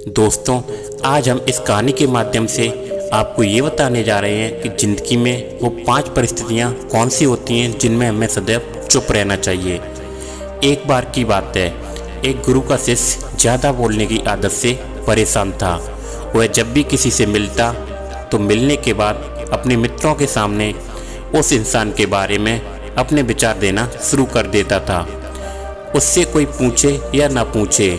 दोस्तों, आज हम इस कहानी के माध्यम से आपको ये बताने जा रहे हैं कि ज़िंदगी में वो 5 परिस्थितियाँ कौन सी होती हैं जिनमें हमें सदैव चुप रहना चाहिए। एक बार की बात है, एक गुरु का शिष्य ज़्यादा बोलने की आदत से परेशान था। वह जब भी किसी से मिलता तो मिलने के बाद अपने मित्रों के सामने उस इंसान के बारे में अपने विचार देना शुरू कर देता था। उससे कोई पूछे या ना पूछे,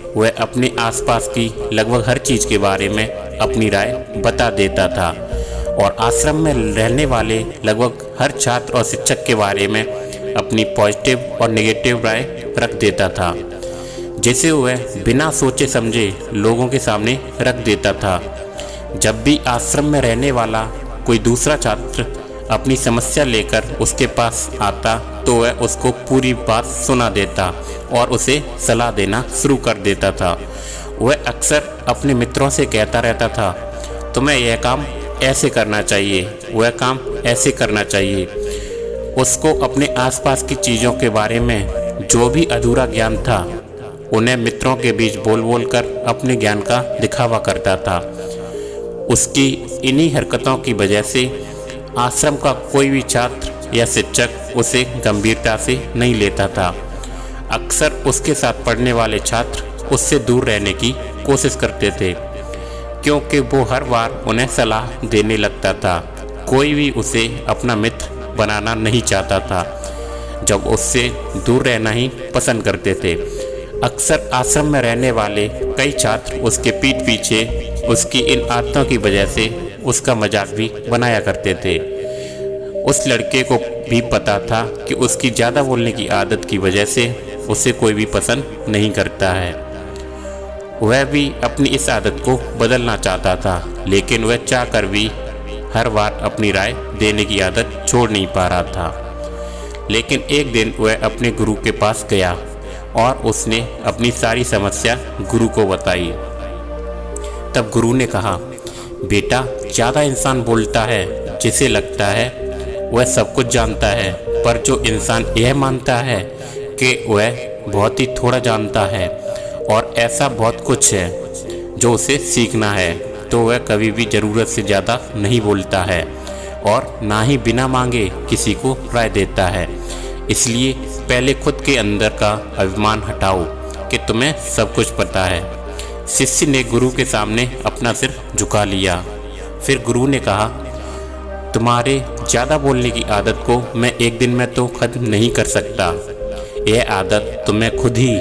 वह अपने आसपास की लगभग हर चीज़ के बारे में अपनी राय बता देता था और आश्रम में रहने वाले लगभग हर छात्र और शिक्षक के बारे में अपनी पॉजिटिव और नेगेटिव राय रख देता था, जिसे वह बिना सोचे समझे लोगों के सामने रख देता था। जब भी आश्रम में रहने वाला कोई दूसरा छात्र अपनी समस्या लेकर उसके पास आता तो वह उसको पूरी बात सुना देता और उसे सलाह देना शुरू कर देता था। वह अक्सर अपने मित्रों से कहता रहता था, तुम्हें यह काम ऐसे करना चाहिए, वह काम ऐसे करना चाहिए। उसको अपने आसपास की चीज़ों के बारे में जो भी अधूरा ज्ञान था उन्हें मित्रों के बीच बोल बोल कर अपने ज्ञान का दिखावा करता था। उसकी इन्हीं हरकतों की वजह से आश्रम का कोई भी छात्र या शिक्षक उसे गंभीरता से नहीं लेता था। अक्सर उसके साथ पढ़ने वाले छात्र उससे दूर रहने की कोशिश करते थे, क्योंकि वो हर बार उन्हें सलाह देने लगता था। कोई भी उसे अपना मित्र बनाना नहीं चाहता था, जब उससे दूर रहना ही पसंद करते थे। अक्सर आश्रम में रहने वाले कई छात्र उसके पीठ पीछे उसकी इन आदतों की वजह से उसका मजाक भी बनाया करते थे। उस लड़के को भी पता था कि उसकी ज़्यादा बोलने की आदत की वजह से उसे कोई भी पसंद नहीं करता है। वह भी अपनी इस आदत को बदलना चाहता था, लेकिन वह चाहकर भी हर बार अपनी राय देने की आदत छोड़ नहीं पा रहा था। लेकिन एक दिन वह अपने गुरु के पास गया और उसने अपनी सारी समस्या गुरु को बताई। तब गुरु ने कहा, बेटा, ज़्यादा इंसान बोलता है जिसे लगता है वह सब कुछ जानता है, पर जो इंसान यह मानता है कि वह बहुत ही थोड़ा जानता है और ऐसा बहुत कुछ है जो उसे सीखना है, तो वह कभी भी ज़रूरत से ज़्यादा नहीं बोलता है और ना ही बिना मांगे किसी को राय देता है। इसलिए पहले खुद के अंदर का अभिमान हटाओ कि तुम्हें सब कुछ पता है। शिष्य ने गुरु के सामने अपना सिर झुका लिया। फिर गुरु ने कहा, तुम्हारे ज़्यादा बोलने की आदत को मैं एक दिन में तो खत्म नहीं कर सकता। यह आदत तुम्हें खुद ही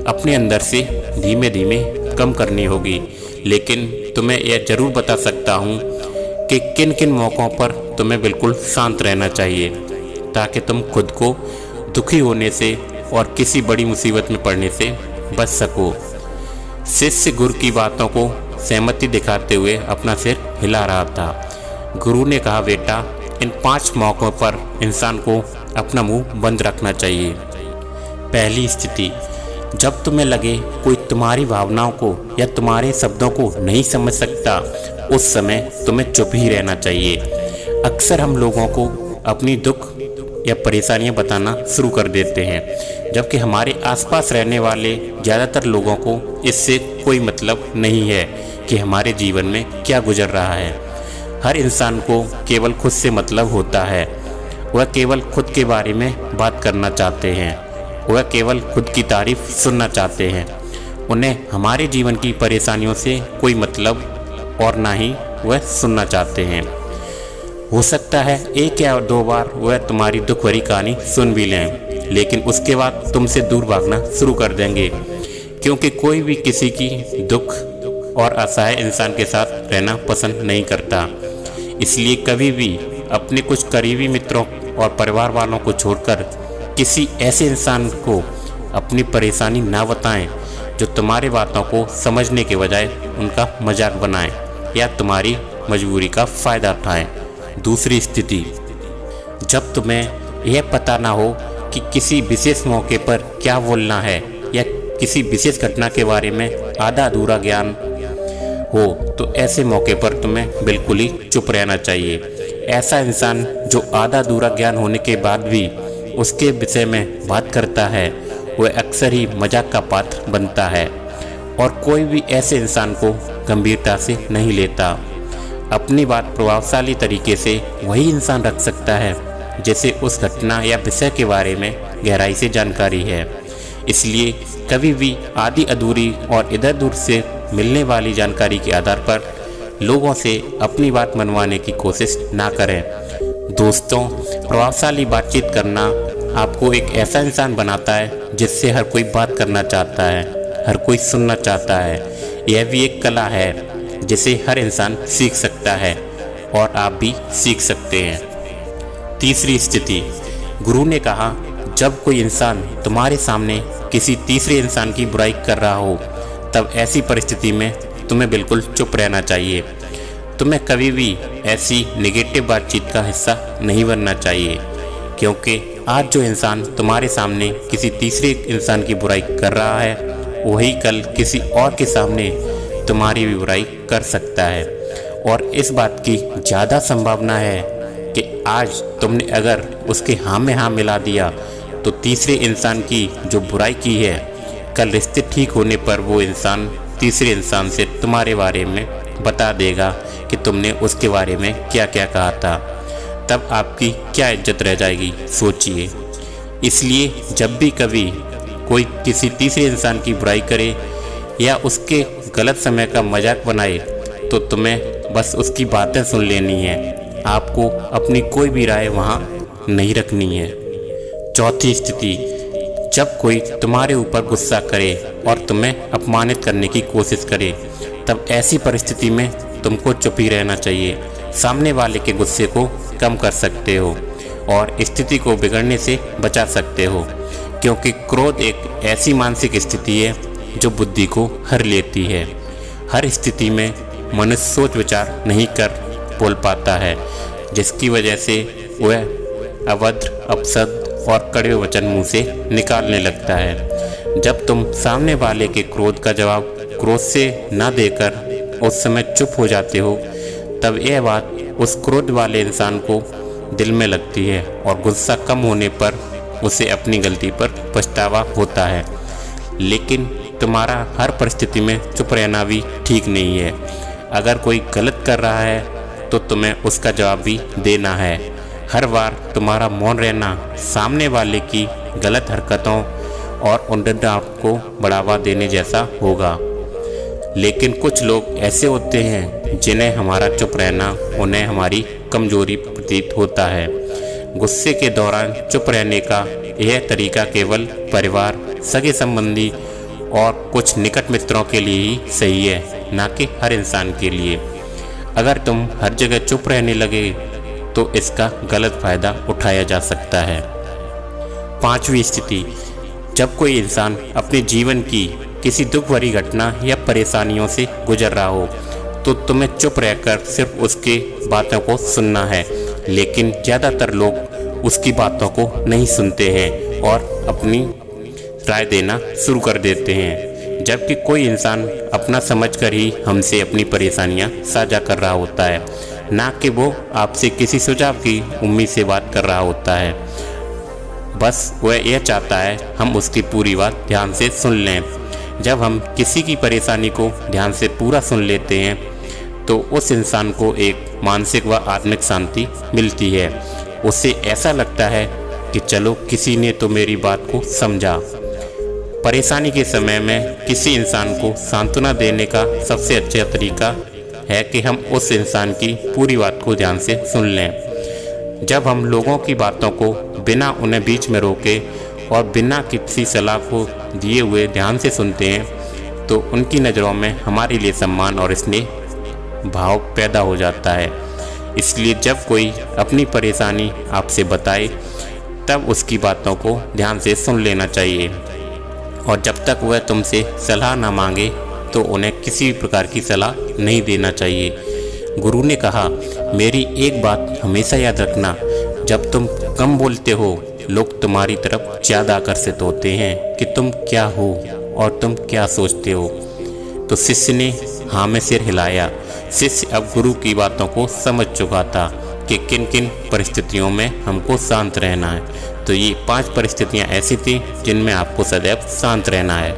अपने अंदर से धीमे धीमे कम करनी होगी, लेकिन तुम्हें यह ज़रूर बता सकता हूँ कि किन किन मौक़ों पर तुम्हें बिल्कुल शांत रहना चाहिए, ताकि तुम खुद को दुखी होने से और किसी बड़ी मुसीबत में पड़ने से बच सको। शिष्य गुरु की बातों को सहमति दिखाते हुए अपना सिर हिला रहा था। गुरु ने कहा, बेटा, इन 5 मौक़ों पर इंसान को अपना मुंह बंद रखना चाहिए। पहली स्थिति, जब तुम्हें लगे कोई तुम्हारी भावनाओं को या तुम्हारे शब्दों को नहीं समझ सकता, उस समय तुम्हें चुप ही रहना चाहिए। अक्सर हम लोगों को अपनी दुख या परेशानियां बताना शुरू कर देते हैं, जबकि हमारे आसपास रहने वाले ज़्यादातर लोगों को इससे कोई मतलब नहीं है कि हमारे जीवन में क्या गुजर रहा है। हर इंसान को केवल खुद से मतलब होता है। वह केवल खुद के बारे में बात करना चाहते हैं, वह केवल खुद की तारीफ सुनना चाहते हैं। उन्हें हमारे जीवन की परेशानियों से कोई मतलब और ना ही वह सुनना चाहते हैं। हो सकता है 1 या 2 बार वह तुम्हारी दुख भरी कहानी सुन भी लें, लेकिन उसके बाद तुमसे दूर भागना शुरू कर देंगे, क्योंकि कोई भी किसी की दुख और असहाय इंसान के साथ रहना पसंद नहीं करता। इसलिए कभी भी अपने कुछ करीबी मित्रों और परिवार वालों को छोड़कर किसी ऐसे इंसान को अपनी परेशानी ना बताएं जो तुम्हारी बातों को समझने के बजाय उनका मजाक बनाएं या तुम्हारी मजबूरी का फ़ायदा उठाएं। दूसरी स्थिति, जब तुम्हें यह पता ना हो कि किसी विशेष मौके पर क्या बोलना है या किसी विशेष घटना के बारे में आधा अधूरा ज्ञान हो, तो ऐसे मौके पर तुम्हें बिल्कुल ही चुप रहना चाहिए। ऐसा इंसान जो आधा अधूरा ज्ञान होने के बाद भी उसके विषय में बात करता है, वह अक्सर ही मजाक का पात्र बनता है और कोई भी ऐसे इंसान को गंभीरता से नहीं लेता। अपनी बात प्रभावशाली तरीके से वही इंसान रख सकता है जैसे उस घटना या विषय के बारे में गहराई से जानकारी है। इसलिए कभी भी आधी अधूरी और इधर उधर से मिलने वाली जानकारी के आधार पर लोगों से अपनी बात मनवाने की कोशिश ना करें। दोस्तों, प्रभावशाली बातचीत करना आपको एक ऐसा इंसान बनाता है जिससे हर कोई बात करना चाहता है, हर कोई सुनना चाहता है। यह भी एक कला है जिसे हर इंसान सीख सकता है और आप भी सीख सकते हैं। तीसरी स्थिति, गुरु ने कहा, जब कोई इंसान तुम्हारे सामने किसी तीसरे इंसान की बुराई कर रहा हो तब ऐसी परिस्थिति में तुम्हें बिल्कुल चुप रहना चाहिए। तुम्हें कभी भी ऐसी नेगेटिव बातचीत का हिस्सा नहीं बनना चाहिए, क्योंकि आज जो इंसान तुम्हारे सामने किसी तीसरे इंसान की बुराई कर रहा है वही कल किसी और के सामने तुम्हारी भी बुराई कर सकता है। और इस बात की ज़्यादा संभावना है कि आज तुमने अगर उसके हाँ में हाँ मिला दिया तो तीसरे इंसान की जो बुराई की है कल रिश्ते ठीक होने पर वो इंसान तीसरे इंसान से तुम्हारे बारे में बता देगा कि तुमने उसके बारे में क्या क्या कहा था। तब आपकी क्या इज्जत रह जाएगी, सोचिए। इसलिए जब भी कभी कोई किसी तीसरे इंसान की बुराई करे या उसके गलत समय का मजाक बनाए तो तुम्हें बस उसकी बातें सुन लेनी है, आपको अपनी कोई भी राय वहाँ नहीं रखनी है। चौथी स्थिति, जब कोई तुम्हारे ऊपर गुस्सा करे और तुम्हें अपमानित करने की कोशिश करे तब ऐसी परिस्थिति में तुमको चुप ही रहना चाहिए। सामने वाले के गुस्से को कम कर सकते हो और स्थिति को बिगड़ने से बचा सकते हो, क्योंकि क्रोध एक ऐसी मानसिक स्थिति है जो बुद्धि को हर लेती है। हर स्थिति में मनुष्य सोच विचार नहीं कर बोल पाता है, जिसकी वजह से वह अभद्र, अपशब्द और कड़वे वचन मुंह से निकालने लगता है। जब तुम सामने वाले के क्रोध का जवाब क्रोध से न देकर उस समय चुप हो जाते हो तब यह बात उस क्रोध वाले इंसान को दिल में लगती है और गुस्सा कम होने पर उसे अपनी गलती पर पछतावा होता है। लेकिन तुम्हारा हर परिस्थिति में चुप रहना भी ठीक नहीं है। अगर कोई गलत कर रहा है तो तुम्हें उसका जवाब भी देना है। हर बार तुम्हारा मौन रहना सामने वाले की गलत हरकतों और उन्नति को बढ़ावा देने जैसा होगा। लेकिन कुछ लोग ऐसे होते हैं जिन्हें हमारा चुप रहना उन्हें हमारी कमजोरी प्रतीत होता है। गुस्से के दौरान चुप रहने का यह तरीका केवल परिवार, सगे संबंधी और कुछ निकट मित्रों के लिए ही सही है, ना कि हर इंसान के लिए। अगर तुम हर जगह चुप रहने लगे तो इसका गलत फायदा उठाया जा सकता है। पांचवी स्थिति, जब कोई इंसान अपने जीवन की किसी दुख भरी घटना या परेशानियों से गुजर रहा हो तो तुम्हें चुप रहकर सिर्फ उसके बातों को सुनना है। लेकिन ज़्यादातर लोग उसकी बातों को नहीं सुनते हैं और अपनी राय देना शुरू कर देते हैं, जबकि कोई इंसान अपना समझकर ही हमसे अपनी परेशानियां साझा कर रहा होता है, ना कि वो आपसे किसी सुझाव की उम्मीद से बात कर रहा होता है। बस वह यह चाहता है हम उसकी पूरी बात ध्यान से सुन लें। जब हम किसी की परेशानी को ध्यान से पूरा सुन लेते हैं तो उस इंसान को एक मानसिक व आत्मिक शांति मिलती है। उसे ऐसा लगता है कि चलो किसी ने तो मेरी बात को समझा। परेशानी के समय में किसी इंसान को सांत्वना देने का सबसे अच्छा तरीका है कि हम उस इंसान की पूरी बात को ध्यान से सुन लें। जब हम लोगों की बातों को बिना उन्हें बीच में रोके और बिना किसी सलाह को दिए हुए ध्यान से सुनते हैं तो उनकी नज़रों में हमारे लिए सम्मान और स्नेह भाव पैदा हो जाता है। इसलिए जब कोई अपनी परेशानी आपसे बताए तब उसकी बातों को ध्यान से सुन लेना चाहिए और जब तक वह तुमसे सलाह ना मांगे तो उन्हें किसी भी प्रकार की सलाह नहीं देना चाहिए। गुरु ने कहा, मेरी एक बात हमेशा याद रखना, जब तुम कम बोलते हो लोग तुम्हारी तरफ ज़्यादा आकर्षित होते हैं कि तुम क्या हो और तुम क्या सोचते हो। तो शिष्य ने हाँ में सिर हिलाया। शिष्य अब गुरु की बातों को समझ चुका था कि किन किन परिस्थितियों में हमको शांत रहना है। तो ये 5 परिस्थितियाँ ऐसी थी जिनमें आपको सदैव शांत रहना है।